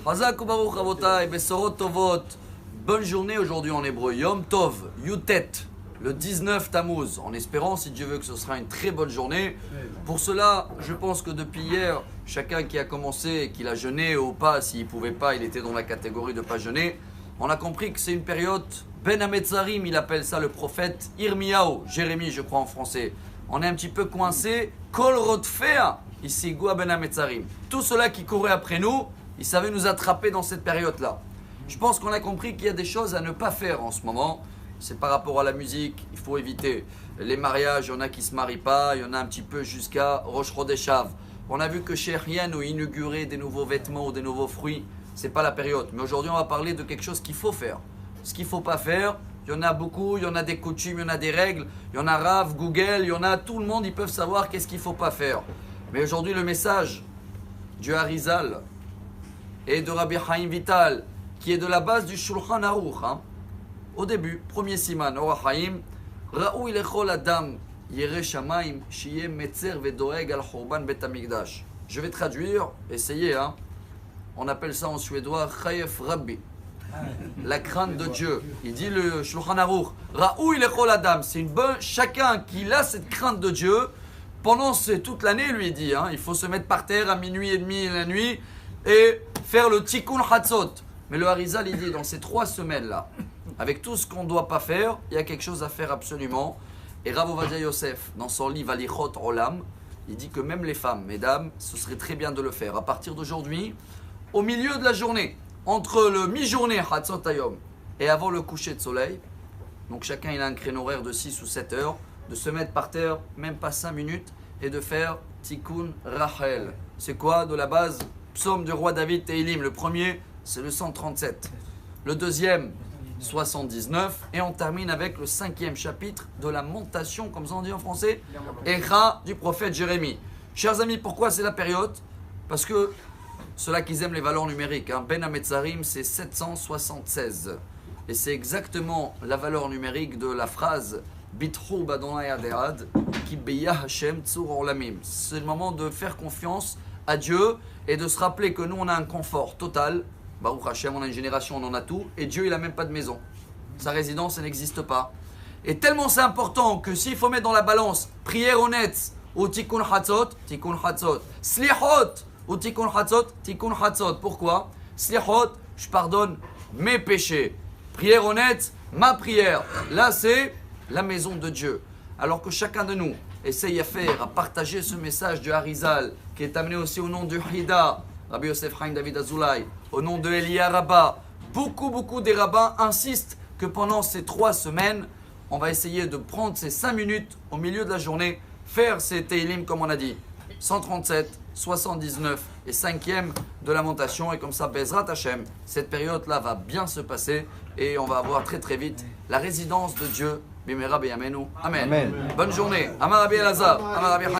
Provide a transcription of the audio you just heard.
Chazak ubaruch rabotai, besorot tovot. Bonne journée aujourd'hui en hébreu. Yom Tov, Yutet, le 19 Tammuz. En espérant, si Dieu veut, que ce sera une très bonne journée. Pour cela, je pense que depuis hier, chacun qui a commencé, qu'il a jeûné ou pas, s'il ne pouvait pas, il était dans la catégorie de ne pas jeûner. On a compris que c'est une période Ben Hametzarim, il appelle ça le prophète Irmiyahu, Jérémie, je crois en français. On est un petit peu coincé. Kol Rodfea, ici, Goua Ben Hametzarim. Tout cela qui courait après nous, ils savaient nous attraper dans cette période-là. Je pense qu'on a compris qu'il y a des choses à ne pas faire en ce moment. C'est par rapport à la musique, il faut éviter. Les mariages, il y en a qui ne se marient pas, il y en a un petit peu jusqu'à Rosh Chodeshav. On a vu que chez Rien, ou inaugurer des nouveaux vêtements ou des nouveaux fruits, ce n'est pas la période. Mais aujourd'hui, on va parler de quelque chose qu'il faut faire. Ce qu'il ne faut pas faire, il y en a beaucoup, il y en a des coutumes, il y en a des règles, il y en a Rav, Google, il y en a tout le monde, ils peuvent savoir qu'est-ce qu'il ne faut pas faire. Mais aujourd'hui, le message du Harizal et de Rabbi Chaim Vital, qui est de la base du Shulchan Aruch, au début, premier siman, Ora Chaim, Raoui lechol adam yere shamaim shiye metzer vedoeg al chorban bet hamikdash. Je vais traduire, essayez, on appelle ça en suédois Chayef Rabbi, la crainte de Dieu. Il dit le Shulchan Aruch, Raoui lechol adam, c'est une bonne, chacun qui a cette crainte de Dieu, pendant toute l'année, lui dit, il faut se mettre par terre à minuit et demi la nuit et faire le tikkun hatzot. Mais le Harizal, il dit, dans ces 3 semaines-là, avec tout ce qu'on ne doit pas faire, il y a quelque chose à faire absolument. Et Rav Ovadia Yosef, dans son livre Alichot Olam, il dit que même les femmes, mesdames, ce serait très bien de le faire. À partir d'aujourd'hui, au milieu de la journée, entre le mi-journée, Hatzot Hayom, et avant le coucher de soleil, donc chacun il a un créneau horaire de 6 ou 7 heures, de se mettre par terre, même pas 5 minutes, et de faire Tikkun Rachel. C'est quoi de la base? Psaume du roi David, Teilim. Le premier, c'est le 137. Le deuxième, 79. Et on termine avec le 5e chapitre de la Lamentation, comme ça on dit en français, Echa du prophète Jérémie. Chers amis, pourquoi c'est la période? Parce que ceux-là qui aiment les valeurs numériques, Ben Hametzarim, c'est 776. Et c'est exactement la valeur numérique de la phrase Bitchou Badonai Adead, qui beya Hashem Tzur Olamim. C'est le moment de faire confiance à Dieu et de se rappeler que nous on a un confort total. Baruch Hashem, on a une génération, on en a tout, et Dieu il n'a même pas de maison. Sa résidence elle n'existe pas. Et tellement c'est important que s'il faut mettre dans la balance prière honnête ou tikkun hatzot, slihot ou tikkun hatzot. Pourquoi? Slihot, je pardonne mes péchés. Prière honnête, ma prière. Là c'est la maison de Dieu. Alors que chacun de nous essaye à faire, à partager ce message du Harizal, qui est amené aussi au nom du Hida, Rabbi Yosef Chaim David Azoulay, au nom de Elia Rabbah. Beaucoup des rabbins insistent que pendant ces 3 semaines, on va essayer de prendre ces 5 minutes au milieu de la journée, faire ces Teilim comme on a dit, 137, 79 et 5e de Lamentation. Et comme ça, Bezrat Hashem, cette période-là va bien se passer et on va avoir très vite la résidence de Dieu. Bimera Beyamenu. Amen. Bonne journée. Amar Rabbi Elazar. Amar Rabbi